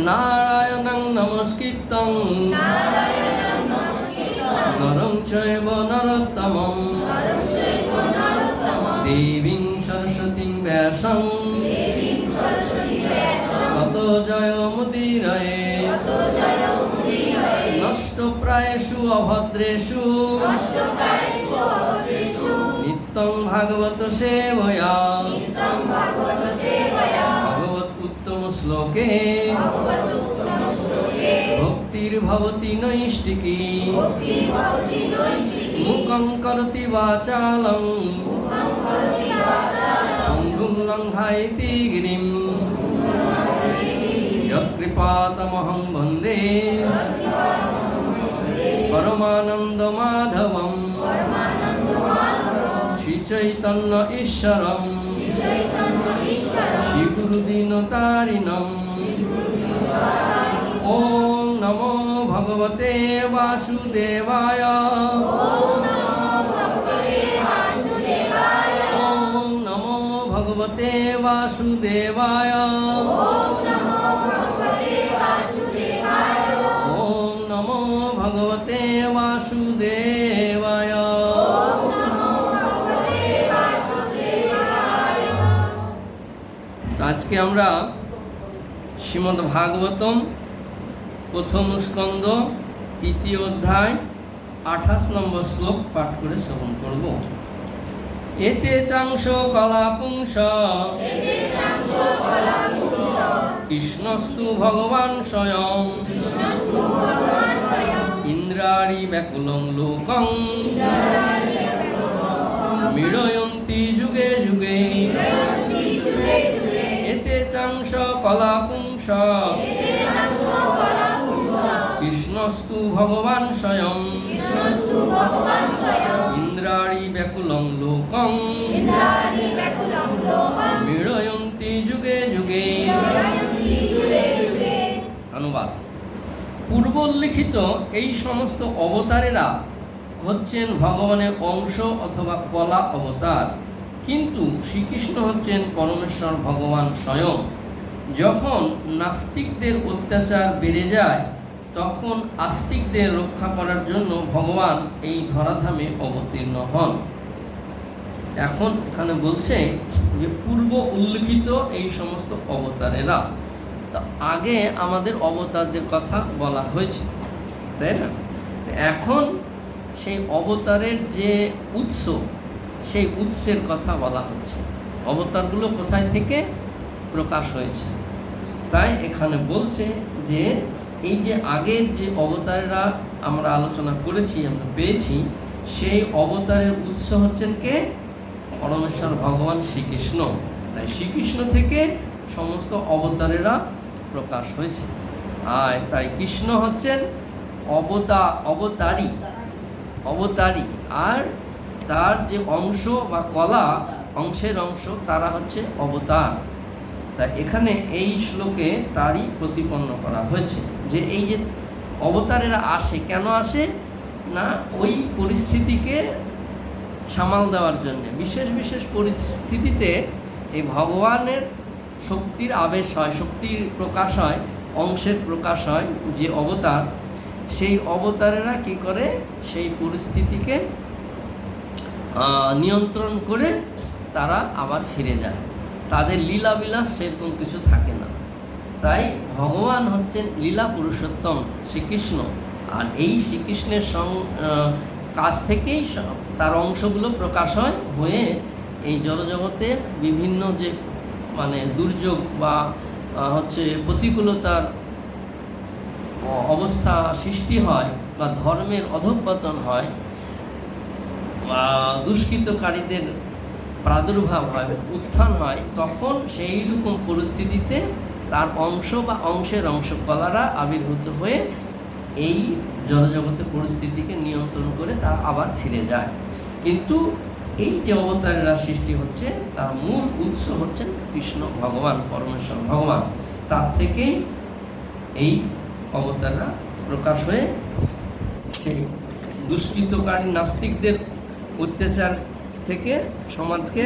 নারায়ণং নমস্কৃত্যং নরং চৈব নরোত্তমং দেবীং সরস্বতীং ব্যাসং ততো জয়মুদীরয়ে নষ্টপ্রায়েষু অভদ্রেষু নিত্যং ভাগবত সেবয়া ভগবত উত্তম শ্লোকে ভক্তির্ভবতি নৈষ্টিকী মুখং করতি বাচালং অঙ্গুং লঙ্ঘয়তি গিরিম যৎকৃপাতমহং বন্দে পরমানন্দ মাধবম শ্রীচৈতন্য ঈশ্বরম শ্রীগুরুদীনতারিণম। ওম নমো ভগবতে বাসুদেবায়। ওম নমো ভগবতে বাসুদেবায়। ওম নমো ভগবতে বাসুদেবায়। আজকে আমরা শ্রীমদ্ ভাগবতম প্রথম স্কন্ধ তৃতীয় অধ্যায় 28 নম্বর শ্লোক পাঠ করে শ্রবণ করব। এতে চাংশ কলাপুংস কৃষ্ণস্তু ভগবান স্বয়ং ইন্দ্রাণি ব্যাকুলং লোকং মীড়য়ন্তি যুগে যুগে। এতে চাংশ কলাপুংস কৃষ্ণস্তু ভগবান স্বয়ং ইন্দ্রাণি ব্যাকুলং লোকং মীড়য়ন্তি যুগে যুগে। অনুবাদ। পূর্বোল্লিখিত এই সমস্ত অবতারেরা হচ্ছেন ভগবানের অংশ অথবা কলা অবতার, কিন্তু শ্রীকৃষ্ণ হচ্ছেন পরমেশ্বর ভগবান স্বয়ং। যখন নাস্তিকদের অত্যাচার বেড়ে যায় তখন আস্তিকদের রক্ষা করার জন্য ভগবান এই ধরাধামে অবতীর্ণ হন। এখন এখানে বলছে যে পূর্ব উল্লিখিত এই সমস্ত অবতারেরা, তো আগে আমাদের অবতারদের কথা বলা হয়েছে, তাই না? এখন সেই অবতারের যে উৎস, সেই উৎসের কথা বলা হচ্ছে। অবতারগুলো কোথায় থেকে প্রকাশ হয়েছে, তাই এখানে বলছে যে এই যে আগের যে অবতারেরা আমরা আলোচনা করেছি, আমরা পেয়েছি, সেই অবতারের উৎস হচ্ছেন কে? পরমেশ্বর ভগবান শ্রীকৃষ্ণ। তাই শ্রীকৃষ্ণ থেকে সমস্ত অবতারেরা প্রকাশ হয়েছে। আর তাই কৃষ্ণ হচ্ছেন অবতারী, আর তার যে অংশ বা কলা অংশের অংশ তারা হচ্ছে অবতার। তাই এখানে এই শ্লোকে তারই প্রতিপন্ন করা হয়েছে যে এই যে অবতারেরা আসে, কেন আসে না ওই পরিস্থিতিকে সামাল দেওয়ার জন্য। বিশেষ বিশেষ পরিস্থিতিতে এই ভগবানের শক্তির আবেশ হয়, শক্তির প্রকাশ হয়, অংশের প্রকাশ হয় যে অবতার, সেই অবতারেরা কি করে সেই পরিস্থিতিকে নিয়ন্ত্রণ করে তারা আবার ফিরে যায়। তাদের লীলাবিলাস সেরকম কিছু থাকে না। তাই ভগবান হচ্ছেন লীলা পুরুষোত্তম শ্রীকৃষ্ণ, আর এই শ্রীকৃষ্ণের কাছ থেকেই তার অংশগুলো প্রকাশ হয়ে এই জড়জগতে বিভিন্ন যে দুর্যোগ বা হচ্ছে প্রতিকূলতার অবস্থা সৃষ্টি হয় বা ধর্মের অধঃপতন হয় বা দুষ্কৃতকারীদের প্রাদুর্ভাব হয়, উত্থান হয়, তখন সেই রকম পরিস্থিতিতে তার অংশ বা অংশের অংশকলারা আবির্ভূত হয়ে এই জড়জগতের পরিস্থিতিকে নিয়ন্ত্রণ করে তারা আবার ফিরে যায়। কিন্তু এই যে অবতারেরা সৃষ্টি হচ্ছে তার মূল উৎস হচ্ছেন কৃষ্ণ ভগবান, পরমেশ্বর ভগবান। তার থেকেই এই অবতাররা প্রকাশ হয়ে সেই দুষ্কৃতকারী নাস্তিকদের অত্যাচার থেকে সমাজকে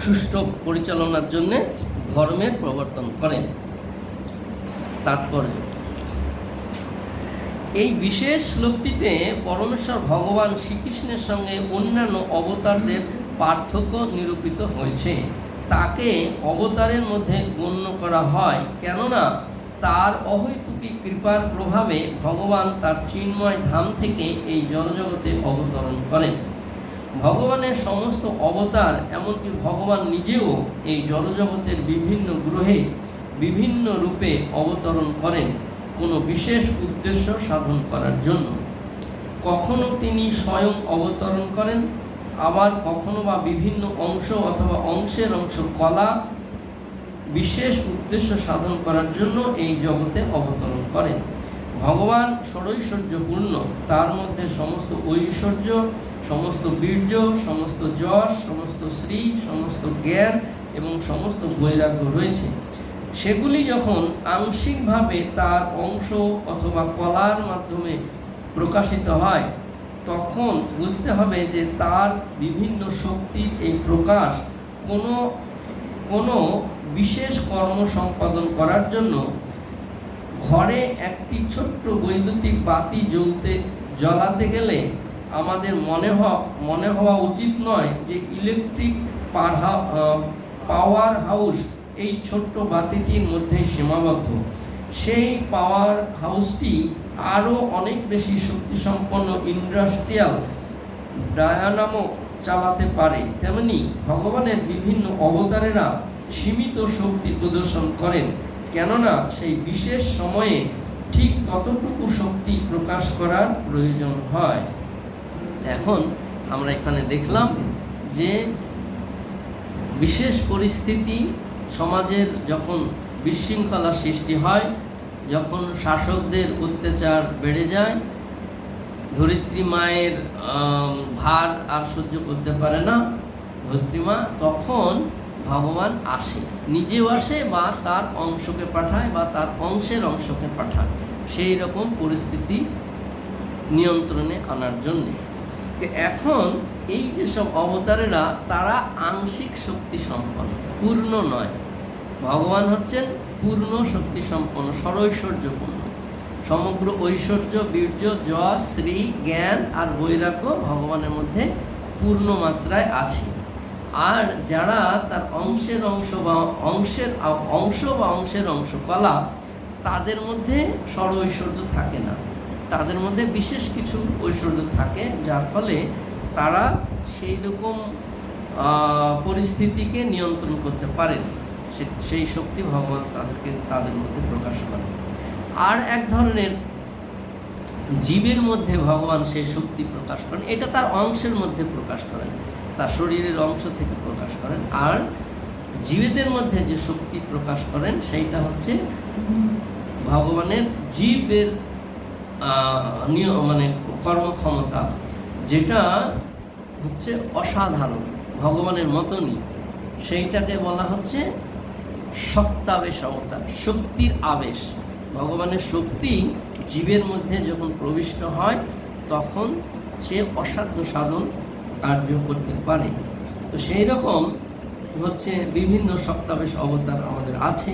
সুষ্ঠু পরিচালনার জন্য ধর্মের প্রবর্তন করেন। তাৎপর্য। এই বিশেষ শ্লোকটিতে পরমেশ্বর ভগবান শ্রীকৃষ্ণের সঙ্গে অন্যান্য অবতারদের পার্থক্য নিরূপিত হয়েছে। তাকে অবতারের মধ্যে গণ্য করা হয়, কেননা তার অহৈতুকী কৃপার প্রভাবে ভগবান তার চিন্ময় ধাম থেকে এই জড়জগতে অবতরণ করেন। ভগবানের সমস্ত অবতার, এমনকি ভগবান নিজেও এই জড়জগতের বিভিন্ন গ্রহে বিভিন্ন রূপে অবতরণ করেন কোনো বিশেষ উদ্দেশ্য সাধন করার জন্য। কখনো তিনি স্বয়ং অবতরণ করেন, আবার কখনো বা বিভিন্ন অংশ অথবা অংশের অংশ কলা বিশেষ উদ্দেশ্য সাধন করার জন্য এই জগতে অবতরণ করেন। ভগবান ষড়ৈশ্বর্যপূর্ণ, তার মধ্যে সমস্ত ঐশ্বর্য, সমস্ত বীর্য, সমস্ত যশ, সমস্ত শ্রী, সমস্ত জ্ঞান এবং সমস্ত বৈরাগ্য রয়েছে। সেগুলি যখন আংশিকভাবে তার অংশ অথবা কলার মাধ্যমে প্রকাশিত হয়, তখন বুঝতে হবে যে তার বিভিন্ন শক্তির এই প্রকাশ কোনো বিশেষ কর্ম সম্পাদন করার জন্য। ঘরে একটি ছোট্ট বৈদ্যুতিক বাতি জ্বলাতে গেলে আমাদের মনে হওয়া উচিত নয় যে ইলেকট্রিক পাওয়ার হাউস এই ছোট্ট বাতিটির মধ্যে সীমাবদ্ধ। সেই পাওয়ার হাউসটি আরও অনেক বেশি শক্তিসম্পন্ন ইন্ডাস্ট্রিয়াল ডায়নামো চালাতে পারে। তেমনি ভগবানের বিভিন্ন অবতারেরা সীমিত শক্তি প্রদর্শন করেন, কেননা সেই বিশেষ সময়ে ঠিক ততটুকু শক্তি প্রকাশ করার প্রয়োজন হয়। এখন আমরা এখানে দেখলাম যে বিশেষ পরিস্থিতি, সমাজের যখন বিশৃঙ্খলা সৃষ্টি হয়, যখন শাসকদের অত্যাচার বেড়ে যায়, ধরিত্রী মায়ের ভার আর সহ্য করতে পারে না ধরিত্রী মা, তখন ভগবান আসে, নিজেও আসে বা তার অংশকে পাঠায় বা তার অংশের অংশকে পাঠায় সেই রকম পরিস্থিতি নিয়ন্ত্রণে আনার জন্যে। এখন এই যেসব অবতারেরা তারা আংশিক শক্তি সম্পন্ন, পূর্ণ নয়। ভগবান হচ্ছেন পূর্ণ শক্তি সম্পন্ন, ষড়ৈশ্বর্যপূর্ণ। সমগ্র ঐশ্বর্য, বীর্য, যশ, শ্রী, জ্ঞান আর বৈরাগ্য ভগবানের মধ্যে পূর্ণ মাত্রায় আছে। আর যারা তার অংশের অংশ বা অংশের অংশ কলা, তাদের মধ্যে ষড় ঐশ্বর্য থাকে না, তাদের মধ্যে বিশেষ কিছু ঐশ্বর্য থাকে, যার ফলে তারা সেই রকম পরিস্থিতিকে নিয়ন্ত্রণ করতে পারেন। সেই শক্তি ভগবান তাদের মধ্যে প্রকাশ করেন। আর এক ধরনের জীবের মধ্যে ভগবান সেই শক্তি প্রকাশ করেন, এটা তার অংশের মধ্যে প্রকাশ করেন, তার শরীরের অংশ থেকে প্রকাশ করেন। আর জীবেদের মধ্যে যে শক্তি প্রকাশ করেন সেইটা হচ্ছে ভগবানের জীবের কর্মক্ষমতা, যেটা হচ্ছে অসাধারণ, ভগবানের মতনই। সেইটাকে বলা হচ্ছে শক্তাবেশ অবতার, শক্তির আবেশ। ভগবানের শক্তি জীবের মধ্যে যখন প্রবিষ্ট হয় তখন সে অসাধ্য সাধন কার্য করতে পারে। তো সেই রকম হচ্ছে বিভিন্ন শক্তাবেশ অবতার আমাদের আছে,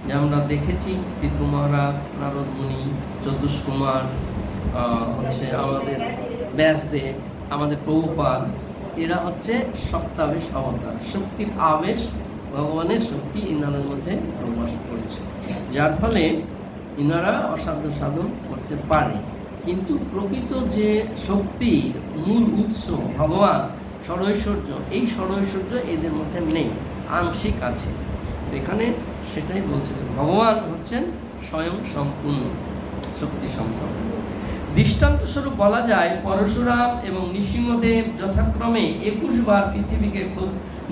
যে আমরা দেখেছি পৃথু মহারাজ, নারদ মুনি, চতুষ্কুমার, হচ্ছে আমাদের ব্যাসদেব, আমাদের প্রভুপাদ, এরা হচ্ছে শক্তাবেশ অবতার। শক্তির আবেশ, ভগবানের শক্তি ইনাদের মধ্যে প্রকাশ করেছে, যার ফলে ইনারা অসাধ্য সাধন করতে পারে। কিন্তু প্রকৃত যে শক্তির মূল উৎস ভগবান, ষড়ৈশ্বর্য, এই ষড়ৈশ্বর্য এদের মধ্যে নেই, আংশিক আছে। এখানে সেটাই বলছে, ভগবান হচ্ছেন স্বয়ং সম্পূর্ণ শক্তি সম্পন্ন। দৃষ্টান্তস্বরূপ বলা যায়, পরশুরাম এবং নৃসিংহদেব যথাক্রমে 21 বার পৃথিবীকে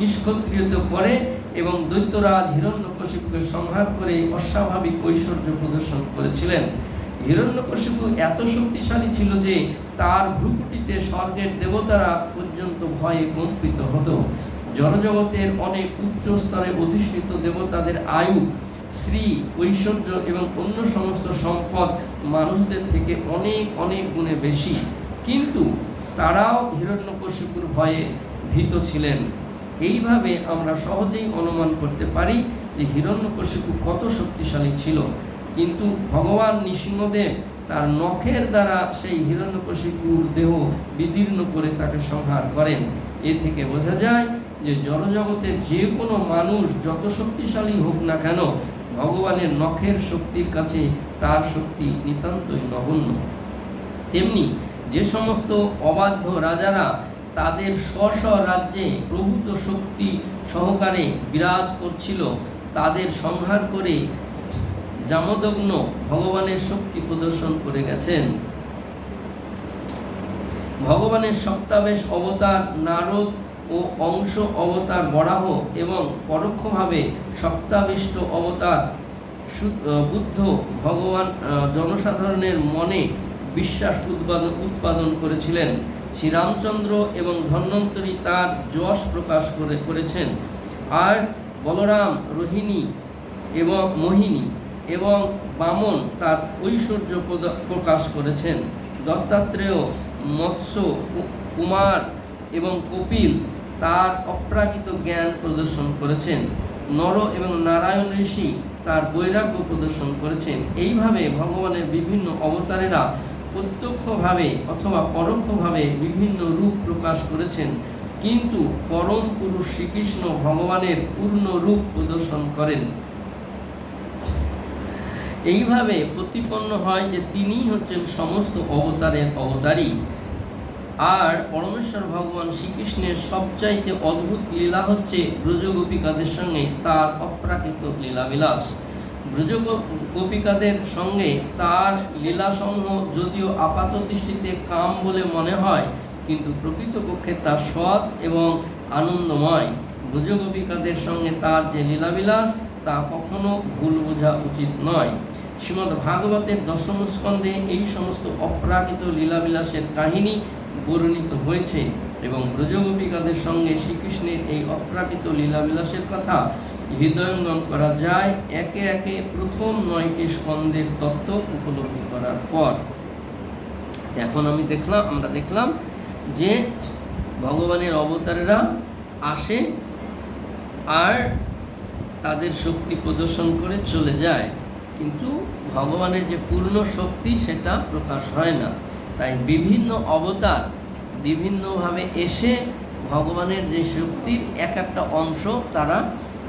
নিষ্ক্ষত্রিয়ত করে এবং দৈত্যরাজ হিরণ্যকশিপুকে সংহার করে অস্বাভাবিক ঐশ্বর্য প্রদর্শন করেছিলেন। হিরণ্যকশিপু এত শক্তিশালী ছিল যে তার ভ্রুকুটিতে স্বর্গের দেবতারা পর্যন্ত ভয়ে কম্পিত হতো। জড়জগতের অনেক উচ্চ স্তরে অধিষ্ঠিত দেবতাদের আয়ু, শ্রী, ঐশ্বর্য এবং অন্য সমস্ত সম্পদ মানুষদের থেকে অনেক অনেক গুণে বেশি, কিন্তু তারাও হিরণ্যকশিপুর ভয়ে ভীত ছিলেন। এইভাবে আমরা সহজেই অনুমান করতে পারি যে হিরণ্যকশিপু কত শক্তিশালী ছিল। কিন্তু ভগবান নৃসিংহদেব তার নখের দ্বারা সেই হিরণ্যকশিপুর দেহ বিদীর্ণ করে তাকে সংহার করেন। এ থেকে বোঝা যায় যে জড়জগতের যে কোনো মানুষ যত শক্তিশালী হোক না কেন, ভগবানের নখের শক্তির কাছে তার শক্তি নিতান্তই নগণ্য। তেমনি যে সমস্ত অবাধ্য রাজারা তাদের স্ব রাজ্যে প্রভূত শক্তি সহকারে বিরাজ করছিল, তাদের সংহার করে জামদগ্ন ভগবানের শক্তি প্রদর্শন করে গেছেন। ভগবানের সপ্তাবেশ অবতার নারদ ও অংশ অবতার বরাহ এবং পরোক্ষভাবে সপ্তাবিষ্ট অবতার বুদ্ধ ভগবান জনসাধারণের মনে বিশ্বাস উৎপাদন করেছিলেন। শ্রীরামচন্দ্র এবং ধন্বন্তরী তার যশ প্রকাশ করেছেন। আর বলরাম রোহিণী এবং মোহিনী এবং বামন তার ঐশ্বর্য প্রকাশ করেছেন। দত্তাত্রেয়, মৎস্য, কুমার এবং কপিল তার অপ্রাকৃত জ্ঞান প্রদর্শন করেছেন। নর এবং নারায়ণ ঋষি তার বৈরাগ্য প্রদর্শন করেছেন। এইভাবে ভগবানের বিভিন্ন অবতারেরা প্রত্যক্ষভাবে অথবা পরোক্ষভাবে বিভিন্ন রূপ প্রকাশ করেছেন, কিন্তু পরম পুরুষ শ্রীকৃষ্ণ ভগবানের পূর্ণ রূপ প্রদর্শন করেন। এইভাবে প্রতিপন্ন হয় যে তিনিই হচ্ছেন সমস্ত অবতারের অবতারী। আর পরমেশ্বর ভগবান শ্রীকৃষ্ণের সবচাইতে অদ্ভুত লীলা হচ্ছে ব্রজগোপিকাদের সঙ্গে তার অপ্রাকৃত লীলাবিলাস। ব্রজগোপিকাদের সঙ্গে তার লীলাসমূহ যদিও আপাত দৃষ্টিতে কাম বলে মনে হয়, কিন্তু প্রকৃতপক্ষে তা সৎ এবং আনন্দময়। ব্রজগোপিকাদের সঙ্গে তার যে লীলাবিলাস তা কখনো ভুল বোঝা উচিত নয়। শ্রীমদ্ ভাগবতের দশম স্কন্ধে এই সমস্ত অপ্রাকৃত লীলাবিলাসের কাহিনী বর্ণিত হয়েছে এবং ব্রজগোপিকাদের সঙ্গে শ্রীকৃষ্ণের এই অপ্রাকৃত লীলাবিলাসের কথা হৃদয়ঙ্গম করা যায় একে একে প্রথম 9টি স্কন্ধের তত্ত্ব উপলব্ধি করার পর। এখন আমরা দেখলাম যে ভগবানের অবতারেরা আসে আর তাদের শক্তি প্রদর্শন করে চলে যায়, কিন্তু ভগবানের যে পূর্ণ শক্তি সেটা প্রকাশ হয় না। তাই বিভিন্ন অবতার বিভিন্নভাবে এসে ভগবানের যে শক্তির এক একটা অংশ তারা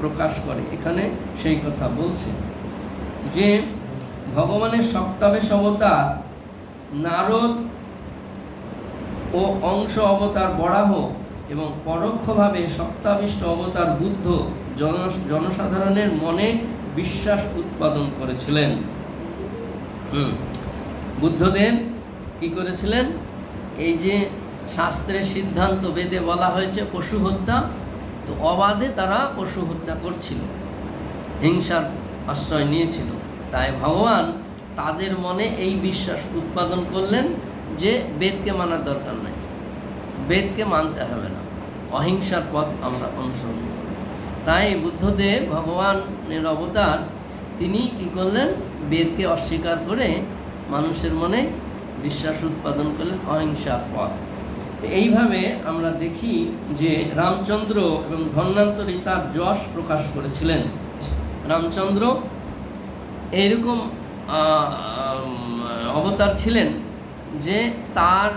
প্রকাশ করে। এখানে সেই কথা বলছে যে ভগবানের সপ্তাবেশ অবতার নারদ ও অংশ অবতার বরাহ এবং পরোক্ষভাবে সপ্তাবিষ্ট অবতার বুদ্ধ জনসাধারণের মনে বিশ্বাস উৎপাদন করেছিলেন। বুদ্ধদেব কি করেছিলেন? এই যে শাস্ত্রের সিদ্ধান্ত বেদে বলা হয়েছে পশু হত্যা, তো অবাধে তারা পশু হত্যা করছিল, হিংসার আশ্রয় নিয়েছিল। তাই ভগবান তাদের মনে এই বিশ্বাস উৎপাদন করলেন যে বেদকে মানার দরকার নাই, বেদকে মানতে হবে না, অহিংসার পথ আমরা অনুসরণ করব। তাই বুদ্ধদেব ভগবানের অবতার, তিনি কি করলেন? বেদকে অস্বীকার করে মানুষের মনে বিশ্বাস উৎপাদন করলেন অহিংসার পথ। তো এইভাবে আমরা দেখি যে রামচন্দ্র এবং ধন্বন্তরী তার যশ প্রকাশ করেছিলেন। রামচন্দ্র এইরকম অবতার ছিলেন যে তার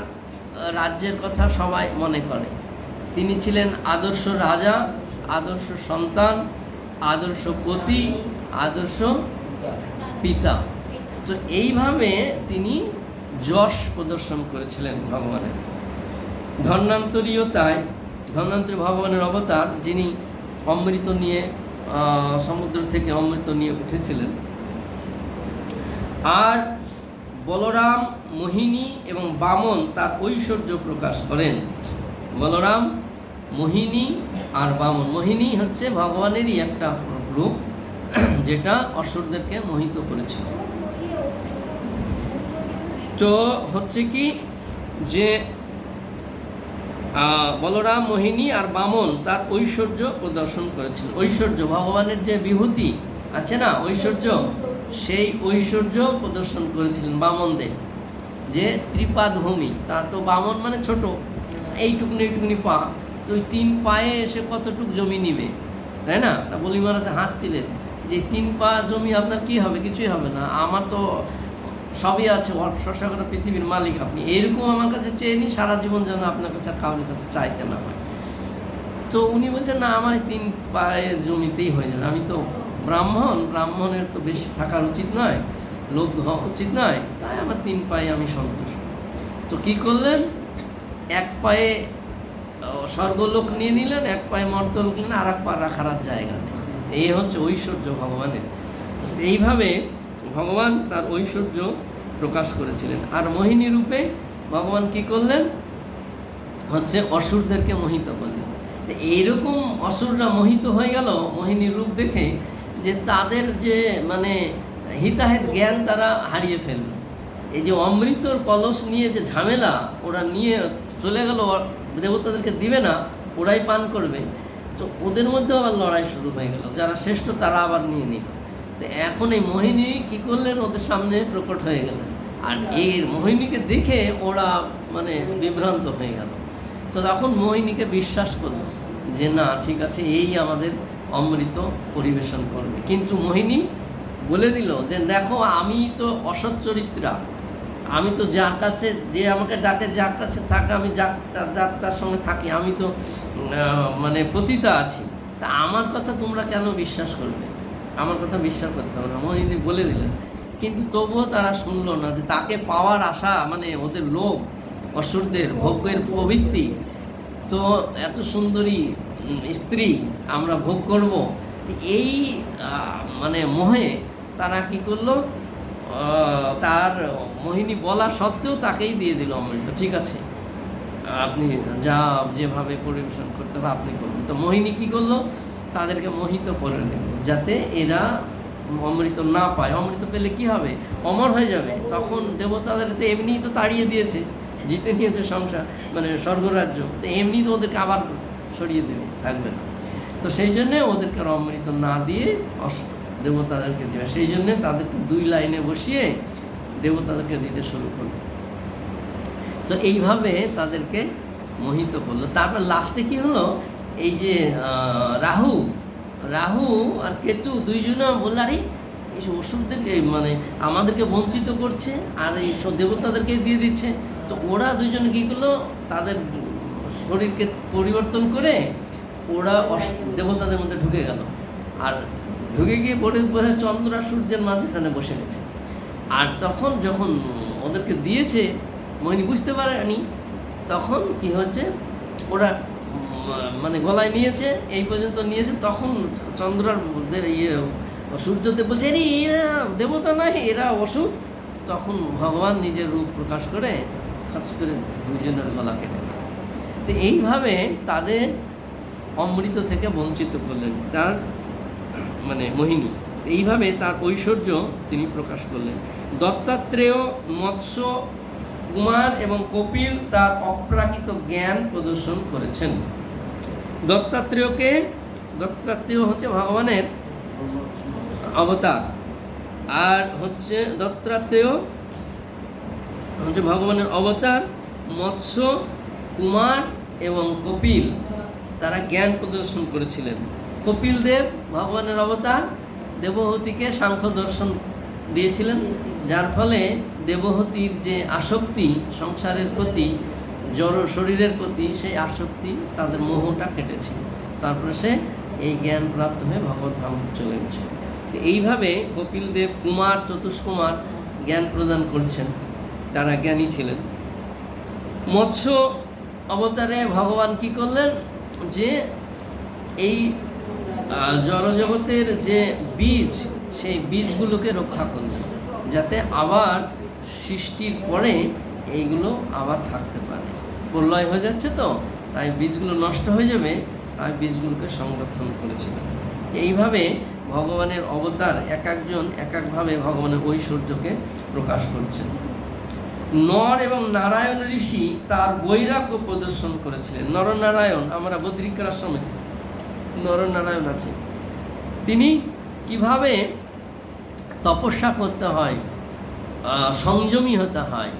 রাজ্যের কথা সবাই মনে করে। তিনি ছিলেন আদর্শ রাজা, আদর্শ সন্তান, আদর্শ পতি, আদর্শ পিতা। তো এইভাবে তিনি যশ প্রদর্শন করেছিলেন ভগবানের। ধন্বন্তরীও তাই। ধন্বন্তরী ভগবানের অবতার, যিনি অমৃত নিয়ে সমুদ্র থেকে অমৃত নিয়ে উঠেছিলেন। আর বলরাম, মোহিনী এবং বামন তার ঐশ্বর্য প্রকাশ করেন। বলরাম, মোহিনী আর বামন। মোহিনী হচ্ছে ভগবানেরই একটা রূপ, যেটা অসুরদেরকে মোহিত করেছিল। তো হচ্ছে কি যে বলরাম, মোহিনী আর বামন তার ঐশ্বর্য প্রদর্শন করেছিল। ঐশ্বর্য ভগবানের যে বিভূতি আছে না, ঐশ্বর্য, সেই ঐশ্বর্য প্রদর্শন করেছিলেন বামনদের। যে ত্রিপাদ ভূমি, তার তো বামন মানে ছোট, এইটুকুনি পা, তো ওই 3 পায়ে এসে কতটুক জমি নিবে, তাই না? তা বলি মহারাজ হাসছিলেন যে 3 পা জমি আপনার কি হবে? কিছুই হবে না, আমার তো সবই আছে, শশা করা পৃথিবীর মালিক আপনি, এরকম আমার কাছে চেয়ে নি সারা জীবন যেন আপনার কাছে কাউরির কাছে চাইতে না হয়। তো উনি বলছেন না, আমার 3 পায়ের জমিতেই হয়ে যাবে, আমি তো ব্রাহ্মণের তো বেশি থাকার উচিত নয়, লোভ হওয়া উচিত নয়, তাই আমার 3 পায়ে আমি সন্তুষ্ট। তো কি করলেন, 1 পায়ে স্বর্গলোক নিয়ে নিলেন, 1 পায়ে মর্তলোক নিলেন, আর 1 পা রাখার জায়গা নেই। এই হচ্ছে ঐশ্বর্য ভগবানের। এইভাবে ভগবান তার ঐশ্বর্য প্রকাশ করেছিলেন। আর মোহিনী রূপে ভগবান কি করলেন, হচ্ছে অসুরদেরকে মোহিত করলেন। এইরকম অসুররা মোহিত হয়ে গেল মোহিনী রূপ দেখে, যে তাদের যে মানে হিতাহিত জ্ঞান তারা হারিয়ে ফেলল। এই যে অমৃতর কলস নিয়ে যে ঝামেলা, ওরা নিয়ে চলে গেল, দেবতাদেরকে দিবে না, ওরাই পান করবে। তো ওদের মধ্যেও আবার লড়াই শুরু হয়ে গেল, যারা শ্রেষ্ঠ তারা আবার নিয়ে নিল। তো এখন এই মোহিনী কী করলেন, ওদের সামনে প্রকট হয়ে গেলেন। আর এই মোহিনীকে দেখে ওরা মানে বিভ্রান্ত হয়ে গেল। তো তখন মোহিনীকে বিশ্বাস করল যে না, ঠিক আছে, এই আমাদের অমৃত পরিবেশন করবে। কিন্তু মোহিনী বলে দিল যে দেখো, আমি তো অসৎ চরিত্রা, আমি তো যার কাছে, যে আমাকে ডাকে, যার কাছে থাকে, আমি যার তার সঙ্গে থাকি, আমি তো মানে পতিতা আছি, তা আমার কথা তোমরা কেন বিশ্বাস করবে? আমার কথা বিশ্বাস করতে হবে না, মোহিনী বলে দিলেন। কিন্তু তবুও তারা শুনলো না, যে তাকে পাওয়ার আশা, মানে ওদের লোভ, অসুরদের ভোগের প্রবৃত্তি, তো এত সুন্দরী স্ত্রী আমরা ভোগ করব, এই মানে মোহে তারা কি করলো, তার মোহিনী বলা সত্ত্বেও তাকেই দিয়ে দিল অমৃত। ঠিক আছে, আপনি যা যেভাবে পরিবেশন করতে হবে আপনি করবেন। তো মোহিনী কী করলো, তাদেরকে মোহিত করে নিল, যাতে এরা অমৃত না পায়। অমৃত পেলে কি হবে, অমর হয়ে যাবে। তখন দেবতাদের তো এমনিই তো তাড়িয়ে দিয়েছে, জিতে নিয়েছে সংসার, মানে স্বর্গরাজ্য, তো এমনি তো ওদেরকে আবার সরিয়ে দেবে, থাকবে না। তো সেই জন্যে ওদেরকে অমৃত না দিয়ে দেবতাদেরকে দেবে। সেই জন্যে তাদেরকে 2 লাইনে বসিয়ে দেবতাদেরকে দিতে শুরু করলো। তো এইভাবে তাদেরকে মোহিত করলো। তারপর লাস্টে কি হলো, এই যে রাহু আর কেতু দুইজনে বলল, আরে এই অসুরদেরকে মানে আমাদেরকে বঞ্চিত করছে, আর এই দেবতাদেরকে দিয়ে দিচ্ছে। তো ওরা দুইজনে কী করলো, তাদের শরীরকে পরিবর্তন করে ওরা দেবতাদের মধ্যে ঢুকে গেল, আর ঢুকে গিয়ে পরে চন্দ্র আর সূর্যের মাঝখানে বসে গেছে। আর তখন যখন ওদেরকে দিয়েছে, মোহিনী বুঝতে পারেনি, তখন কি হচ্ছে, ওরা মানে গলায় নিয়েছে, এই পর্যন্ত নিয়েছে। তখন চন্দ্রার সূর্যদেব বলছে, আরে এরা দেবতা নয়, এরা অসুর। তখন ভগবান নিজের রূপ প্রকাশ করে খরচ করে দুজনের গলা কেটে। তো এইভাবে তাদের অমৃত থেকে বঞ্চিত করলেন তার মানে মোহিনী। এইভাবে তার ঐশ্বর্য তিনি প্রকাশ করলেন। দত্তাত্রেয়, মৎস্য, কুমার এবং কপিল তার অপ্রাকৃত জ্ঞান প্রদর্শন করেছেন। দত্তাত্রেয় হচ্ছে ভগবানের অবতার, আর হচ্ছে দত্তাত্রেয় হচ্ছে ভগবানের অবতার। মৎস্য, কুমার এবং কপিল তারা জ্ঞান প্রদর্শন করেছিলেন। কপিল দেব ভগবানের অবতার, দেবহূতিকে সাংখ্য দর্শন দিয়েছিলেন, যার ফলে দেবহূতির যে আসক্তি সংসারের প্রতি, জড় শরীরের প্রতি, সেই আসক্তি, তাদের মোহটা কেটেছে। তারপরে সে এই জ্ঞান প্রাপ্ত হয়ে ভগবত ধাম চলে গেছে। এইভাবে কপিল দেব, কুমার, চতুষ্কুমার জ্ঞান প্রদান করছেন, তারা জ্ঞানী ছিলেন। মৎস্য অবতারে ভগবান কি করলেন, যে এই জড়জগতের যে বীজ, সেই বীজগুলোকে রক্ষা করলেন, যাতে আবার সৃষ্টির পরে এইগুলো আবার থাকতে পারে। প্রলয় হয়ে যাচ্ছে তো, তাই বীজগুলো নষ্ট হয়ে যাবে, তাই বীজগুলোকে সংরক্ষণ করেছিলেন। এইভাবে ভগবানের অবতার এক একজন এক একভাবে ভগবানের ঐশ্বর্যকে প্রকাশ করছেন। নর এবং নারায়ণ ঋষি তার বৈরাগ্য প্রদর্শন করেছিলেন। নরনারায়ণ, আমরা বদ্রিকার আশ্রমে নরনারায়ণ আছে, তিনি কিভাবে তপস্যা করতে হয়, সংযমী হতে হয়,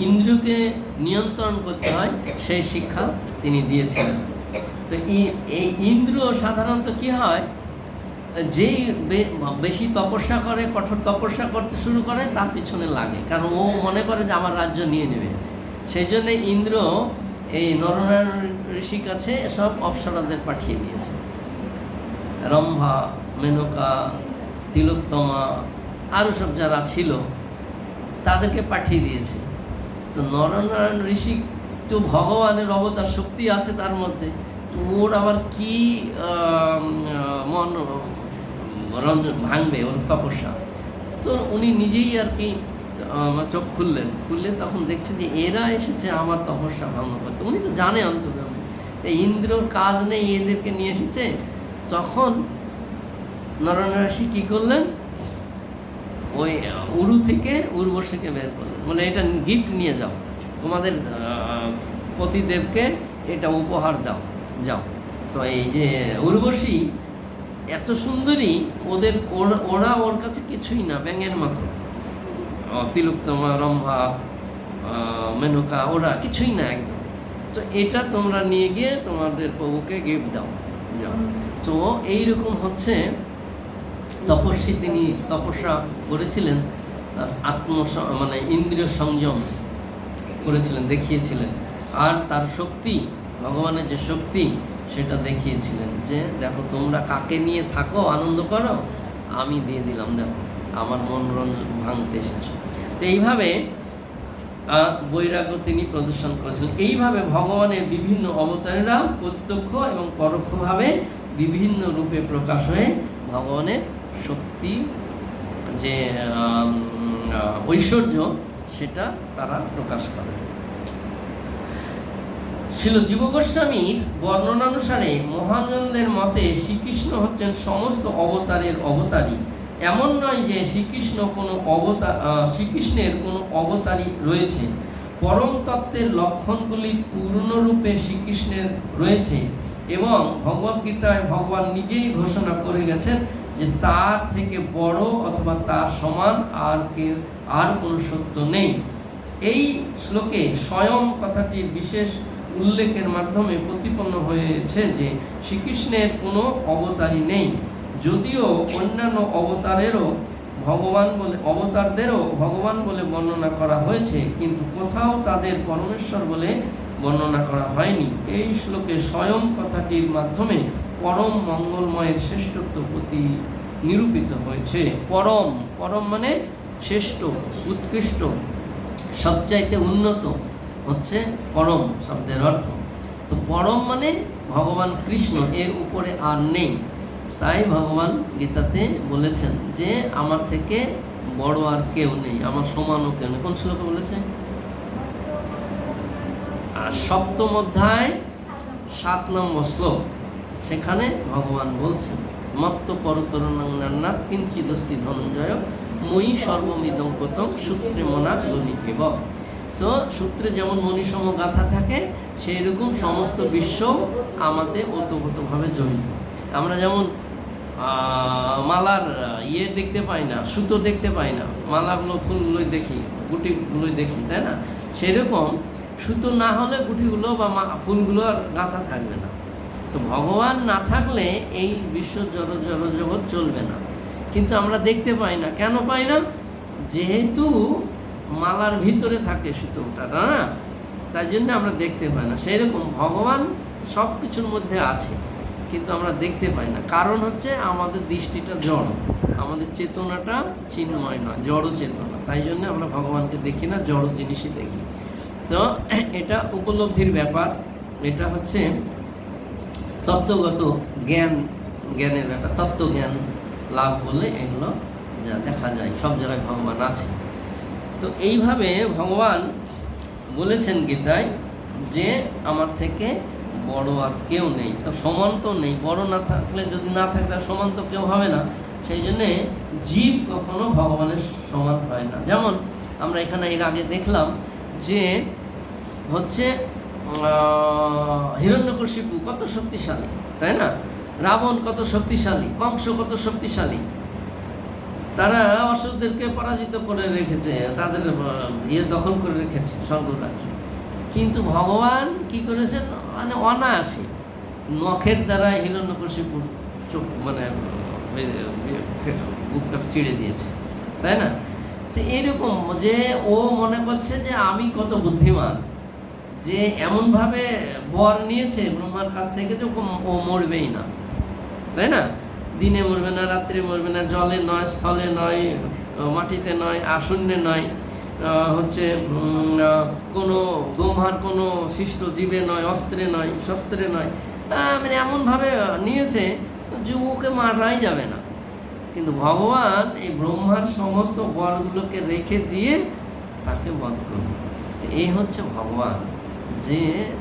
ইন্দ্রিয়কে নিয়ন্ত্রণ করতে হয়, সেই শিক্ষা তিনি দিয়েছিলেন। তো এই ইন্দ্রিয় সাধারণত কি হয়, যেই বেশি তপস্যা করে, কঠোর তপস্যা করতে শুরু করে, তার পিছনে লাগে, কারণ ও মনে করে যে আমার রাজ্য নিয়ে নেবে। সেই জন্যে ইন্দ্র এই নরনারায়ণ ঋষির কাছে সব অপ্সরাদের পাঠিয়ে দিয়েছে। রম্ভা, মেনকা, তিলোত্তমা, আরও সব যারা ছিল তাদেরকে পাঠিয়ে দিয়েছে। তো নরনারায়ণ ঋষি তো ভগবানের অবতার, শক্তি আছে তার মধ্যে, তো ওর আবার কি মন ভাঙবে ওর তপস্যা। তো উনি নিজেই আর কি চোখ খুললে তখন দেখছে যে এরা এসেছে আমার তপস্যা ভঙ্গ করতে। উনি তো জানে অন্তর্যামী, ইন্দ্রর কাজ নেই, এদেরকে নিয়ে এসেছে। তখন নরনারায়ণ ঋষি কী করলেন, ওই উরু থেকে উর্বশীকে বের করলেন, মানে এটা গিফট নিয়ে যাও, তোমাদের পতিদেবকে এটা উপহার দাও, যাও। তো এই যে উর্বশী এত সুন্দরী, ওরা ওর কাছে কিছুই না, ব্যাঙের মতো। তিলোত্তমা, রম্ভা, মেনকা, ওরা কিছুই না একদম। তো এটা তোমরা নিয়ে গিয়ে তোমাদের প্রভুকে গিফট দাও, যাও। তো এইরকম হচ্ছে তপস্বী, তিনি তপস্যা করেছিলেন, মানে ইন্দ্রিয় সংযম করেছিলেন, দেখিয়েছিলেন। আর তার শক্তি, ভগবানের যে শক্তি, সেটা দেখিয়েছিলেন যে দেখো তোমরা কাকে নিয়ে থাকো, আনন্দ করো, আমি দিয়ে দিলাম, দেখো আমার মনোরঞ্জন ভাঙতে এসেছ। তো এইভাবে বৈরাগ্য তিনি প্রদর্শন করেছিলেন। এইভাবে ভগবানের বিভিন্ন অবতারেরা প্রত্যক্ষ এবং পরোক্ষভাবে বিভিন্ন রূপে প্রকাশ হয়ে ভগবানের শক্তি, যে ঐশ্বর্য, সেটা তারা প্রকাশ করে। শ্রীল জীব গোস্বামীর বর্ণনানুসারে মহানন্দের মতে শ্রীকৃষ্ণ হচ্ছেন সমস্ত অবতারের অবতারী। এমন নয় যে শ্রীকৃষ্ণের কোনো অবতারই রয়েছে। পরম তত্ত্বের লক্ষণগুলি পূর্ণরূপে শ্রীকৃষ্ণের রয়েছে এবং ভগবদ্গীতায় ভগবান নিজেই ঘোষণা করে গেছেন যে তার থেকে বড় অথবা তার সমান আর কোনো সত্য নেই। এই শ্লোকে স্বয়ং কথাটির বিশেষ উল্লেখের মাধ্যমে প্রতিপন্ন হয়েছে যে শ্রীকৃষ্ণের কোনো অবতারই নেই, যদিও অন্যান্য অবতারদেরও ভগবান বলে বর্ণনা করা হয়েছে, কিন্তু কোথাও তাদের পরমেশ্বর বলে বর্ণনা করা হয়নি। এই শ্লোকে স্বয়ং কথাটির মাধ্যমে পরম মঙ্গলময়ের শ্রেষ্ঠত্ব নিরূপিত হয়েছে। পরম মানে শ্রেষ্ঠ, উৎকৃষ্ট, সবচাইতে উন্নত হচ্ছে পরম শব্দের অর্থ। তো পরম মানে ভগবান কৃষ্ণ, এর উপরে আর নেই। তাই ভগবান গীতাতে বলেছেন যে আমার থেকে বড় আর কেউ নেই, আমার সমানও কেউ নেই। কোন শ্লোকে বলেছে? আর সপ্তম অধ্যায় 7 নম্বর শ্লোক, সেখানে ভগবান বলছেন মত্ত পরতরণাৎ কিঞ্চিদস্তি ধনঞ্জয় মই সর্বমিদং প্রথম সূত্রে মনা গণিকেব। তো সূত্রে যেমন মণিসম গাথা থাকে, সেই রকম সমস্ত বিশ্ব আমাতে ওতপ্রোতভাবে জড়িত। আমরা যেমন মালার দেখতে পাই না, সুতো দেখতে পাই না, মালাগুলো, ফুলগুলোই দেখি, গুটিগুলোই দেখি, তাই না? সেরকম সুতো না হলে গুটিগুলো বা ফুলগুলো আর গাঁথা থাকবে না। তো ভগবান না থাকলে এই বিশ্ব জগৎ চলবে না। কিন্তু আমরা দেখতে পাই না। কেন পাই না? যেহেতু মালার ভিতরে থাকে সুতোটা, না, তাই জন্য আমরা দেখতে পাই না। সেই রকম ভগবান সব কিছুর মধ্যে আছে, কিন্তু আমরা দেখতে পাই না। কারণ হচ্ছে আমাদের দৃষ্টিটা জড়, আমাদের চেতনাটা চিন্ময় নয়, জড় চেতনা। তাই জন্য আমরা ভগবানকে দেখি না, জড় জিনিসই দেখি। তো এটা উপলব্ধির ব্যাপার, এটা হচ্ছে তত্ত্বগত জ্ঞানের ব্যাপার। তত্ত্বজ্ঞান লাভ হলে এগুলো যা দেখা যায়, সব জায়গায় ভগবান আছে। তো এইভাবে ভগবান বলেছেন গীতায় যে আমার থেকে বড় আর কেউ নেই। তো সমান তো নেই, বড় না থাকলে, যদি না থাকে তার সমান তো কেউ হবে না। সেই জন্যে জীব কখনো ভগবানের সমান হয় না। যেমন আমরা এখানে এর আগে দেখলাম যে হচ্ছে হিরণ্যকশিপু কত শক্তিশালী, তাই না? রাবণ কত শক্তিশালী, কংস কত শক্তিশালী, তারা অসুরদেরকে পরাজিত করে রেখেছে, তাদের দখল করে রেখেছে স্বর্গরাজ্য। কিন্তু ভগবান কি করেছেন, মানে অনায়াসে নখের দ্বারা হিরণ্যকশিপুর চোখ মানে বুকটা চিড়ে দিয়েছে, তাই না? তো এরকম যে ও মনে করছে যে আমি কত বুদ্ধিমান, যে এমনভাবে বর নিয়েছে ব্রহ্মার কাছ থেকে যে ও মরবেই না, তাই না? দিনে মরবে না, রাত্রে মরবে না, জলে নয়, স্থলে নয়, মাটিতে নয়, শূন্যে নয়, হচ্ছে কোনো ব্রহ্মার কোনো সৃষ্ট জীবে নয়, অস্ত্রে নয়, শস্ত্রে নয়, মানে এমনভাবে নিয়েছে যে ওকে মারাই যাবে না। কিন্তু ভগবান এই ব্রহ্মার সমস্ত বরগুলোকে রেখে দিয়ে তাকে বধ করবে। এই হচ্ছে ভগবান, যে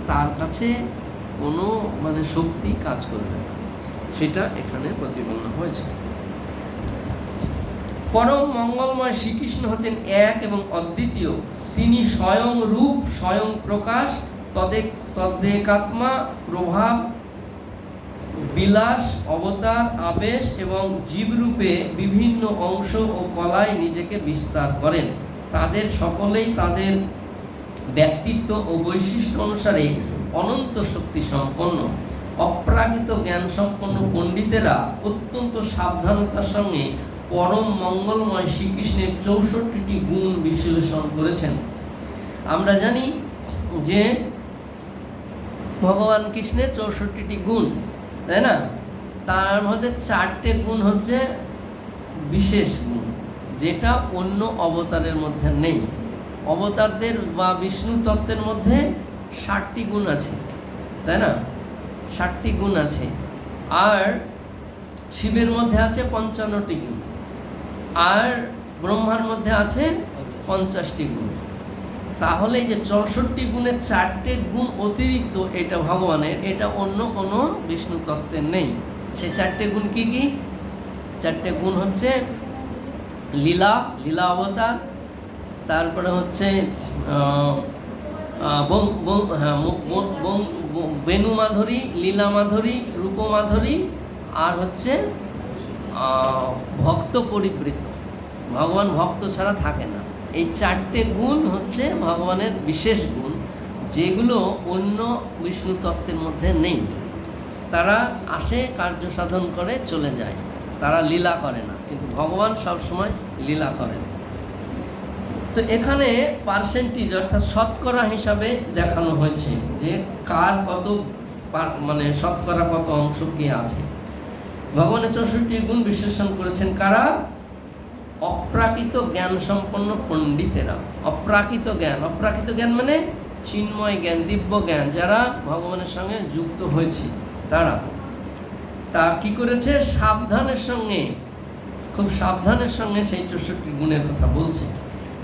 তার কাছে কোনো মানে শক্তি কাজ করবে না, সেটা এখানে প্রতিপন্ন হয়েছে। পরম মঙ্গলময় শ্রীকৃষ্ণ হচ্ছেন এক এবং অদ্বিতীয়। তিনি স্বয়ং রূপ, স্বয়ং প্রকাশ, তদেকাত্মা, প্রভাব, বিলাস, অবতার, আবেশ এবং জীবরূপে বিভিন্ন অংশ ও কলায় নিজেকে বিস্তার করেন। তাদের সকলেই তাদের ব্যক্তিত্ব ও বৈশিষ্ট্য অনুসারে অনন্ত শক্তি সম্পন্ন। অপ্রাকৃত জ্ঞান সম্পন্ন পণ্ডিতেরা অত্যন্ত সাবধানতার সঙ্গে পরম মঙ্গলময় শ্রীকৃষ্ণের 64টি গুণ বিশ্লেষণ করেছেন। আমরা জানি যে ভগবান কৃষ্ণের 64টি গুণ, তাই না? তার মধ্যে 4টে গুণ হচ্ছে বিশেষ গুণ, যেটা অন্য অবতারের মধ্যে নেই। অবতারদের বা বিষ্ণু তত্ত্বের মধ্যে 60টি গুণ আছে, তাই না? 60টি গুণ আছে। আর শিবের মধ্যে আছে 55টি গুণ, আর ব্রহ্মার মধ্যে আছে 50টি গুণ। তাহলে যে 64 গুণের 4টে গুণ অতিরিক্ত এটা ভগবানের, এটা অন্য কোনো বিষ্ণু তত্ত্বের নেই। সেই 4টে গুণ কি কি? 4টে গুণ হচ্ছে লীলা, লীলা অবতার, তারপরে হচ্ছে বেণু মাধুরী, লীলা মাধুরী, রূপ মাধুরী, আর হচ্ছে ভক্ত পরিবৃত। ভগবান ভক্ত ছাড়া থাকে না। এই 4টে গুণ হচ্ছে ভগবানের বিশেষ গুণ, যেগুলো অন্য বিষ্ণু তত্ত্বের মধ্যে নেই। তারা আসে, কার্য সাধন করে চলে যায়, তারা লীলা করে না, কিন্তু ভগবান সবসময় লীলা করেন। তো এখানে পার্সেন্টেজ অর্থাৎ শতকরা হিসাবে দেখানো হয়েছে যে কার কত মানে শতকরা কত অংশ কে আছে। ভগবানের 64 গুণ বিশ্লেষণ করেছেন কারা? অপ্রাকৃত জ্ঞান সম্পন্ন পণ্ডিতেরা। অপ্রাকৃত জ্ঞান মানে চিন্ময় জ্ঞান, দিব্য জ্ঞান, যারা ভগবানের সঙ্গে যুক্ত হয়েছে তারা। তা কি করেছে? সাবধানের সঙ্গে, খুব সাবধানের সঙ্গে সেই 64 গুণের কথা বলছে।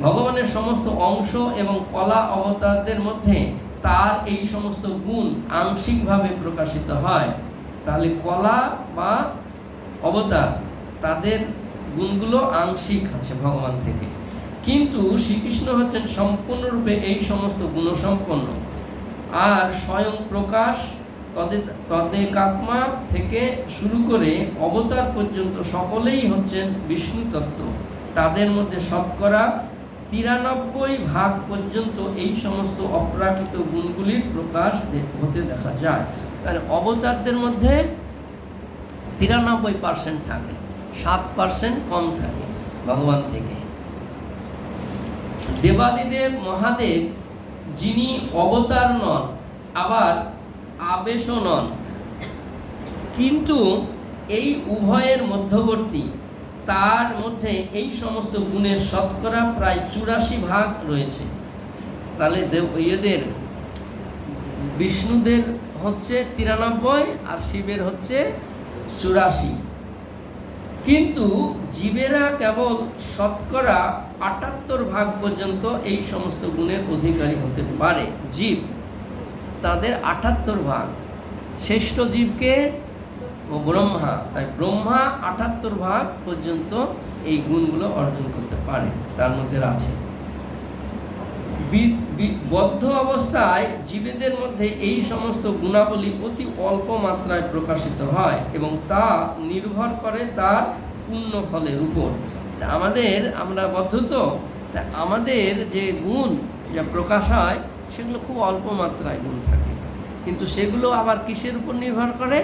ভগবানের সমস্ত অংশ এবং কলা অবতারদের মধ্যে তার এই সমস্ত গুণ আংশিকভাবে প্রকাশিত হয়। তাহলে কলা বা অবতার, তাদের গুণগুলো আংশিক আছে ভগবান থেকে, কিন্তু শ্রীকৃষ্ণ হচ্ছেন সম্পূর্ণরূপে এই সমস্ত গুণসম্পন্ন। আর স্বয়ং প্রকাশ, তদেকাত্মা থেকে শুরু করে অবতার পর্যন্ত সকলেই হচ্ছেন বিষ্ণু তত্ত্ব। তাদের মধ্যে শতকরা 93 পর্যন্ত এই সমস্ত অপ্রাকৃত গুণগুলির প্রকাশ হতে দেখা যায়। তাহলে অবতারদের মধ্যে 93% থাকে, 7% কম থাকে ভগবান থেকে। দেবাদিদেব মহাদেব, যিনি অবতার নন আবার আবেশও নন, কিন্তু এই উভয়ের মধ্যবর্তী, তার মধ্যে এই সমস্ত গুণের শতকরা প্রায় 84 রয়েছে। তাহলে এদের বিষ্ণুদের হচ্ছে 93 আর শিবের হচ্ছে 84, কিন্তু জীবেরা কেবল শতকরা 78 পর্যন্ত এই সমস্ত গুণের অধিকারী হতে পারে। জীব তাদের 78। শ্রেষ্ঠ জীবকে ও ব্রহ্মা, তাই ব্রহ্মা 78 পর্যন্ত এই গুণগুলো অর্জন করতে পারে, তার মধ্যে আছে। বদ্ধ অবস্থায় জীবেদের মধ্যে এই সমস্ত গুণাবলী অতি অল্প মাত্রায় প্রকাশিত হয় এবং তা নির্ভর করে তার পুণ্য ফলের উপর। আমরা বদ্ধ, তো আমাদের যে গুণ যা প্রকাশ হয় সেগুলো খুব অল্প মাত্রায় গুণ থাকে, কিন্তু সেগুলো আবার কিসের উপর নির্ভর করে?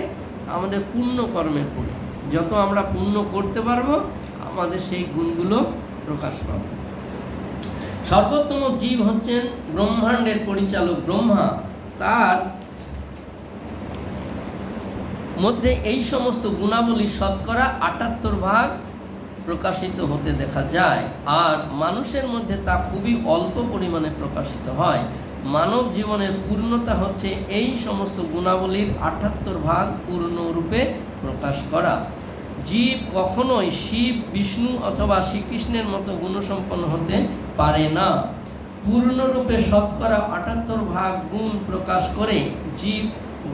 আমাদের পুণ্য কর্মের উপরে। যত আমরা পুণ্য করতে পারবো আমাদের সেই গুণগুলো প্রকাশ পাবে। সর্বোত্তম জীব হচ্ছেন ব্রহ্মাণ্ডের পরিচালক ব্রহ্মা। তার মধ্যে এই সমস্ত গুণাবলী শতকরা ৭৮ প্রকাশিত হতে দেখা যায়, আর মানুষের মধ্যে তা খুবই অল্প পরিমাণে প্রকাশিত হয়। মানব জীবনের পূর্ণতা হচ্ছে এই সমস্ত গুণাবলীর ৭৮ পূর্ণরূপে প্রকাশ করা। জীব কখনোই শিব, বিষ্ণু অথবা শ্রীকৃষ্ণের মতো গুণসম্পন্ন হতে পারে না। পূর্ণরূপে শতকরা ৭৮ গুণ প্রকাশ করে জীব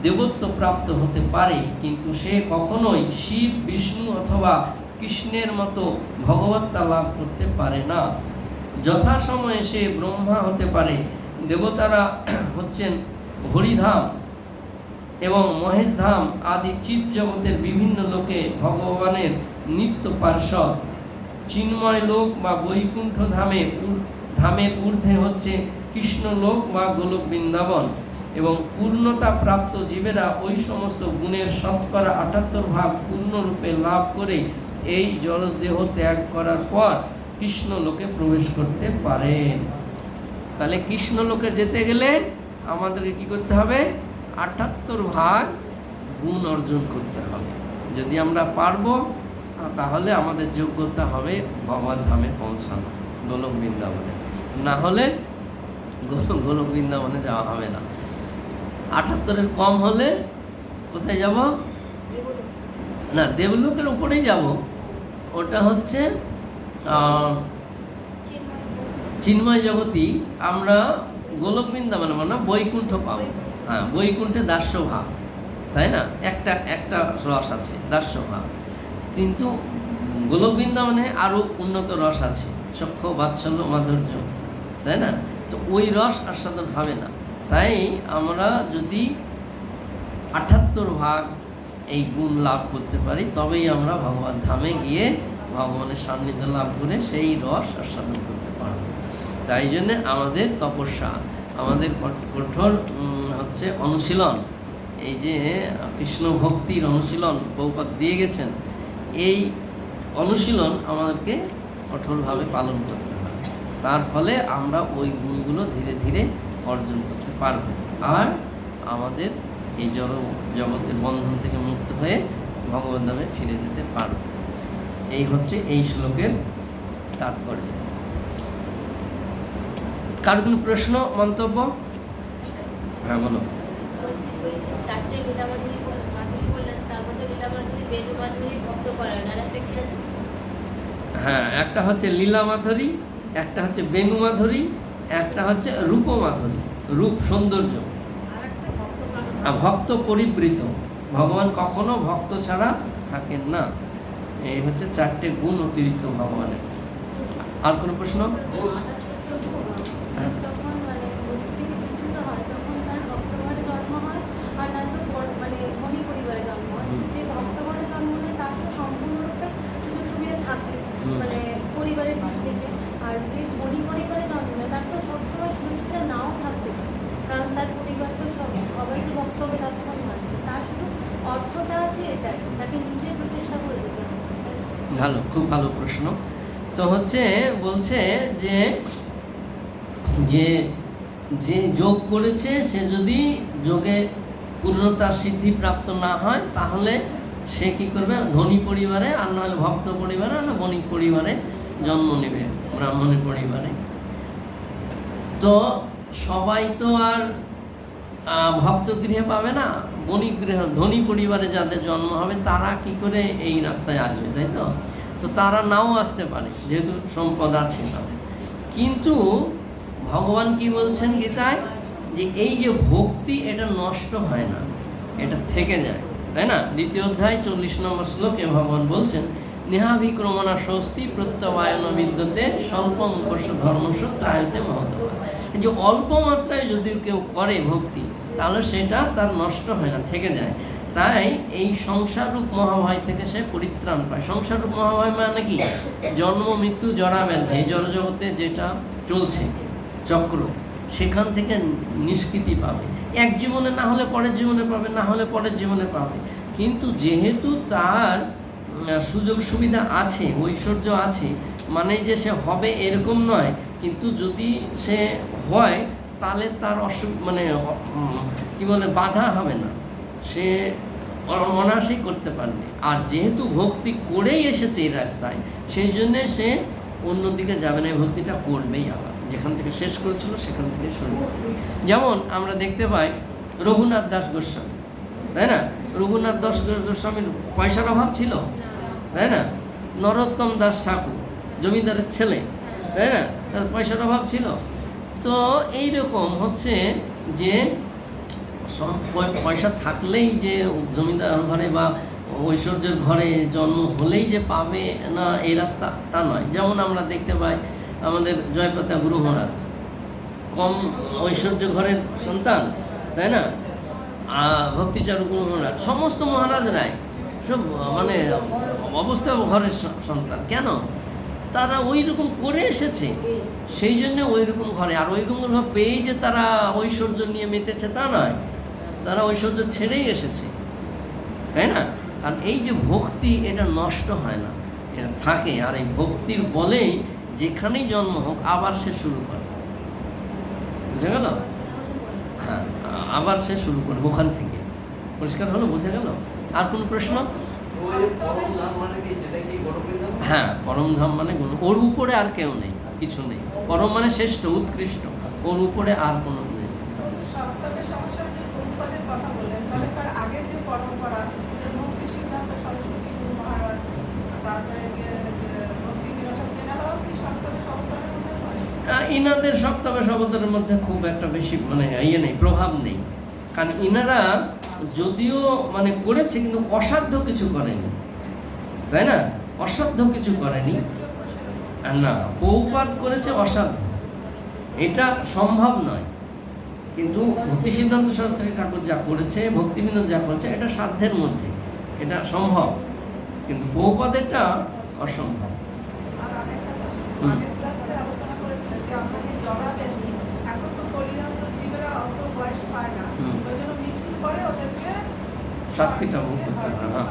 দেবত্ব প্রাপ্ত হতে পারে, কিন্তু সে কখনোই শিব, বিষ্ণু অথবা কৃষ্ণের মতো ভগবত্তা লাভ করতে পারে না। যথাসময়ে সে ব্রহ্মা হতে পারে। দেবতারা হচ্ছেন হরিধাম এবং মহেশধাম আদি চিৎ জগতের বিভিন্ন লোকে ভগবানের নিত্য পার্ষদ। চিন্ময় লোক বা বৈকুণ্ঠ ধামের ঊর্ধ্বে হচ্ছে কৃষ্ণলোক বা গোলক বৃন্দাবন, এবং পূর্ণতা প্রাপ্ত জীবেরা ওই সমস্ত গুণের শতকরা ৭৮ পূর্ণরূপে লাভ করে এই জড়দেহ ত্যাগ করার পর কৃষ্ণলোকে প্রবেশ করতে পারেন। তাহলে কৃষ্ণলোকে যেতে গেলে আমাদের কি করতে হবে? ৭৮ গুণ অর্জন করতে হবে। যদি আমরা পারবো তাহলে আমাদের যোগ্যতা হবে ভগবান ধামে পৌঁছানো, গোলক বৃন্দাবনে। না হলে গোলক বৃন্দাবনে যাওয়া হবে না। ৭৮ কম হলে কোথায় যাব? না, দেবলোকের উপরেই যাব। ওটা হচ্ছে চিন্ময় জগতী। আমরা গোলক বৃন্দাবনে না, বৈকুণ্ঠ পাবো। হ্যাঁ, বৈকুণ্ঠে দাস্যভাব, তাই না? একটা রস আছে দাস্যভাব, কিন্তু গোলক বৃন্দাবনে আরও উন্নত রস আছে, চক্ষ, বাৎসল্য, মাধুর্য, তাই না? তো ওই রস আস্বাদন হবে না। তাই আমরা যদি ৭৮ এই গুণ লাভ করতে পারি তবেই আমরা ভগবান ধামে গিয়ে ভগবানের সান্নিধ্য লাভ করে সেই রস আস্বাদন করতে পারব। তাই জন্যে আমাদের তপস্যা, আমাদের কঠোর হচ্ছে অনুশীলন, এই যে কৃষ্ণ ভক্তির অনুশীলন প্রভুপাদ দিয়ে গেছেন, এই অনুশীলন আমাদেরকে কঠোরভাবে পালন করতে হবে। তার ফলে আমরা ওই গুণগুলো ধীরে ধীরে অর্জন করতে পারব, আর আমাদের এই জগতের বন্ধন থেকে মুক্ত হয়ে ভগবান নামে ফিরে যেতে পারব। এই হচ্ছে এই শ্লোকের তাৎপর্য। কার কোনো প্রশ্ন, মন্তব্য? হ্যাঁ, বলো। হ্যাঁ, একটা হচ্ছে লীলা মাধুরী, একটা হচ্ছে বেণু মাধুরী, একটা হচ্ছে রূপ মাধুরী, রূপ সৌন্দর্য, আর ভক্ত পরিবৃত। ভগবান কখনো ভক্ত ছাড়া থাকেন না। এই হচ্ছে 4টে গুণ অতিরিক্ত ভগবানের। আর কোনো প্রশ্ন? পরিবারের দিক থেকে, আর যে ধনী পরিবারে জন্ম নেয় তার তো সবসময় সুযোগ সুবিধা নাও থাকতে পারে, কারণ তার পরিবার তো সবাই যে ভক্ত হবে তার তো মানে তার শুধু অর্থটা আছে, এটাই তাকে নিজের প্রচেষ্টা করে যেতে হবে। ভালো, খুব ভালো প্রশ্ন। তো হচ্ছে বলছে যে যে যে যোগ করেছে সে যদি যোগে পূর্ণতা সিদ্ধি প্রাপ্ত না হয় তাহলে সে কি করবে? ধনী পরিবারে, আর নাহলে ভক্ত পরিবারে, আর না বণিক পরিবারে জন্ম নেবে, ব্রাহ্মণের পরিবারে। তো সবাই তো আর ভক্ত গৃহে পাবে না, বণিক গৃহ, ধনী পরিবারে যাদের জন্ম হবে তারা কি করে এই রাস্তায় আসবে, তাই তো? তো তারা নাও আসতে পারে যেহেতু সম্পদ আছে তাদের। কিন্তু ভগবান কি বলছেন গীতায়? যে এই যে ভক্তি, এটা নষ্ট হয় না, এটা থেকে যায়, তাই না? 2য় অধ্যায় 40 নম্বর শ্লোকে ভগবান বলছেন, নেহাভিক্রমণা স্বস্তি প্রত্যবায়ন বিদ্যতে স্বল্পম উপস্য ধর্মস্য ত্রায়তে মহৎ। যে অল্প মাত্রায় যদি কেউ করে ভক্তি তাহলে সেটা তার নষ্ট হয় না, থেকে যায়। তাই এই সংসাররূপ মহাভয় থেকে সে পরিত্রাণ পায়। সংসাররূপ মহাভয় মানে কি? জন্ম, মৃত্যু, জরা ব্যাধি, এই জড়জগতে যেটা চলছে চক্র, সেখান থেকে নিষ্কৃতি পাবে। এক জীবনে না হলে পরের জীবনে পাবে, না হলে পরের জীবনে পাবে। কিন্তু যেহেতু তার সুযোগ সুবিধা আছে, ঐশ্বর্য আছে, মানে যে সে হবে এরকম নয়, কিন্তু যদি সে হয় তাহলে তার মানে কি বলে বাধা হবে না, সে অনায়াসেই করতে পারবে। আর যেহেতু ভক্তি করেই এসেছে এই রাস্তায়, সেই জন্যে সে অন্যদিকে যাবে না, এই ভক্তিটা করবেই আবার, যেখান থেকে শেষ করেছিল সেখান থেকে শুরু করবে। যেমন আমরা দেখতে পাই রঘুনাথ দাস গোস্বামী, তাই না? রঘুনাথ দাস গোস্বামীর পয়সার অভাব ছিল, তাই না? নরোত্তম দাস ঠাকুর জমিদারের ছেলে, তাই না? তার পয়সার অভাব ছিল। তো এইরকম হচ্ছে যে পয়সা থাকলেই যে জমিদার ঘরে বা ঐশ্বর্যের ঘরে জন্ম হলেই যে পাবে না এই রাস্তা, তা নয়। যেমন আমরা দেখতে পাই আমাদের জয়প্রতাপ গুরু মহারাজ কম ঐশ্বর্য ঘরের সন্তান, তাই না? ভক্তিচারু গুরু মহারাজ, সমস্ত মহারাজরাই সব মানে অবস্থা ঘরের সন্তান। কেন? তারা ওই রকম করে এসেছে, সেই জন্য ওই রকম ঘরে। আর ওই রকম ঘর পেয়েই যে তারা ঐশ্বর্য নিয়ে মেতেছে তা নয়, তারা ঐশ্বর্য ছেড়েই এসেছে, তাই না? আর এই যে ভক্তি, এটা নষ্ট হয় না, এটা থাকে। আর এই ভক্তির বলেই যেখানেই জন্ম হোক আবার সে শুরু করে, বুঝা গেল? হ্যাঁ, আবার সে শুরু করবে ওখান থেকে। পরিষ্কার হলো? বোঝা গেল? আর কোনো প্রশ্ন? হ্যাঁ, পরম ধাম মানে ওর উপরে আর কেউ নেই, কিছু নেই। পরম মানে শ্রেষ্ঠ, উৎকৃষ্ট, ওর উপরে আর কোনো নেই। ইনাদের সপ্তমে শব্দের মধ্যে খুব একটা বেশি মানে ইয়ে নেই, প্রভাব নেই। কারণ ইনারা যদিও মানে করেছে, কিন্তু অসাধ্য কিছু করেনি, তাই না? অসাধ্য কিছু করেনি না। পৌপাত করেছে অসাধ্য, এটা সম্ভব নয়। কিন্তু ভক্তি সিদ্ধান্ত সরস্বতী ঠাকুর যা করেছে, ভক্তিবিনোদ যা করেছে, এটা সাধ্যের মধ্যে, এটা সম্ভব। কিন্তু পৌপাদেরটা অসম্ভব। শাস্তিটা ভোগ করতে হবে।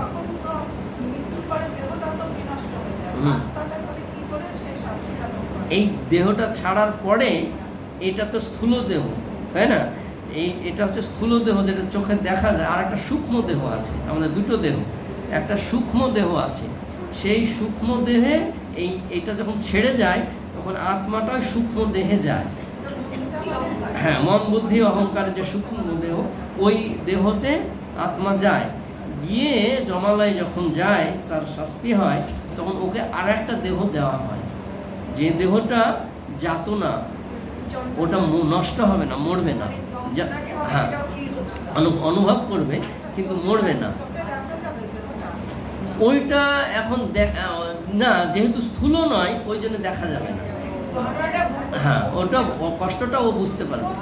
এই দেহটা ছাড়ার পরে, এটা তো স্থূল দেহ, তাই না? এটা হচ্ছে স্থূল দেহ, যেটা চোখে দেখা যায়। আর একটা সূক্ষ্ম দেহ আছে, আমাদের দুটো দেহ, একটা সূক্ষ্ম দেহ আছে। সেই সূক্ষ্ম দেহে এইটা যখন ছেড়ে যায়, তখন আত্মাটা সূক্ষ্ম দেহে যায়। হ্যাঁ, মন বুদ্ধি অহংকারের যে সূক্ষ্ম দেহ, ওই দেহতে আত্মা যায়। গিয়ে জমালয়ে যখন যায়, তার শাস্তি হয়, তখন ওকে আর একটা দেহ দেওয়া হয়, যে দেহটা যাতনা, ওটা নষ্ট হবে না, মরবে না। হ্যাঁ, অনুভব করবে কিন্তু মরবে না। ওইটা এখন না, যেহেতু স্থূল নয়, ওই জন্য দেখা যাবে না। হ্যাঁ, ওটা কষ্টটা ও বুঝতে পারবে।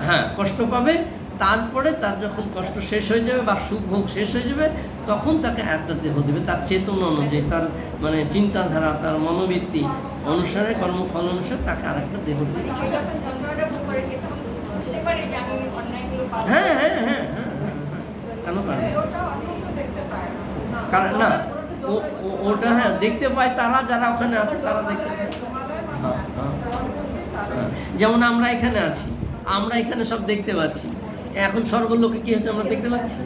হ্যাঁ, কষ্ট পাবে। তারপরে তার যখন কষ্ট শেষ হয়ে যাবে বা সুখ ভোগ শেষ হয়ে যাবে, তখন তাকে একটা দেহ দেবে, তার চেতনা অনুযায়ী, তার মানে চিন্তাধারা, তার মনোবৃত্তি অনুসারে, কর্মফল অনুসারে তাকে আর একটা দেহ দেবে। হ্যাঁ হ্যাঁ হ্যাঁ হ্যাঁ, কেন পারে? কারণ না, ওটা হ্যাঁ দেখতে পায় তারা, যারা ওখানে আছে তারা দেখতে পায়। হ্যাঁ হ্যাঁ, যেমন আমরা এখানে আছি, আমরা এখানে সব দেখতে পাচ্ছি। এখন স্বর্গের লোকে কি হচ্ছে আমরা দেখতে পাচ্ছি,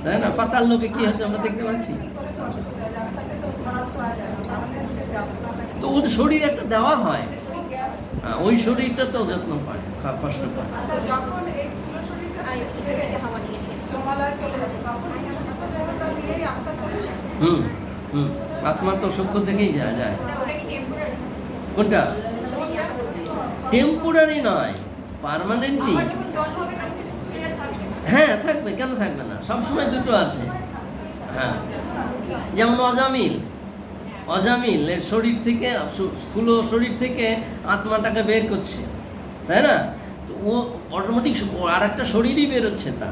তাই না? পাতাল লোকে কি হচ্ছে আমরা দেখতে পাচ্ছি। তো ওর শরীর একটা দেওয়া হয়, ওই শরীরটা তো যত্ন পায়, কষ্ট পায়। হুম হুম, আত্মা তো সূক্ষ্ম থেকেই যায়। কোনটা? টেম্পোরারি নয়, পার্মানেন্টলি। হ্যাঁ, থাকবে, কেন থাকবে না? সবসময় দুটো আছে। হ্যাঁ, যেমন অজামিল এর শরীর থেকে, স্থূল শরীর থেকে আত্মাটাকে বের করছে, তাই না? তো ও অটোমেটিক আর একটা শরীরই বেরোচ্ছে। তা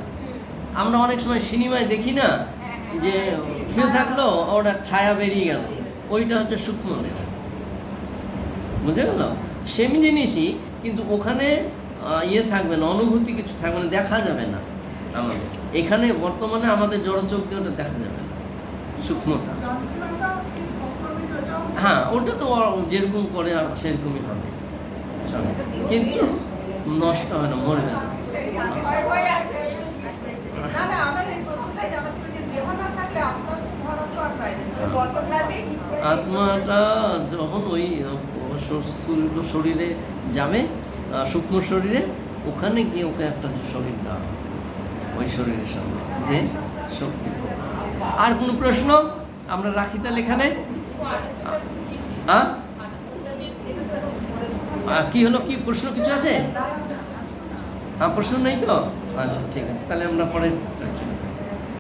আমরা অনেক সময় সিনেমায় দেখি না, যে শুয়ে থাকলো ওটা ছায়া বেরিয়ে গেল, ওইটা হচ্ছে সূক্ষ্ম দেহ, বুঝে গেল? সেম জিনিসই, কিন্তু ওখানে ইয়ে থাকবে না, অনুভূতি কিছু থাকবে না, দেখা যাবে না আমাদের এখানে বর্তমানে আমাদের জড়চোখ দিয়ে ওটা দেখা যাবে না, সূক্ষ্মতা। হ্যাঁ, ওটা তো যেরকম করে সেরকমই হবে, কিন্তু নষ্ট হয় না, মরবে না। আত্মাটা যখন ওই স্থূল শরীরে যাবে, সূক্ষ্ম শরীরে, ওখানে গিয়ে ওকে একটা শরীর দেওয়া হবে, ওই শরীরের সঙ্গে যে শক্তি। আর কোনো প্রশ্ন? আমরা রাখি তাহলে এখানে। কি হলো, কি প্রশ্ন কিছু আছে? প্রশ্ন নেই তো? আচ্ছা, ঠিক আছে, তাহলে আমরা পরে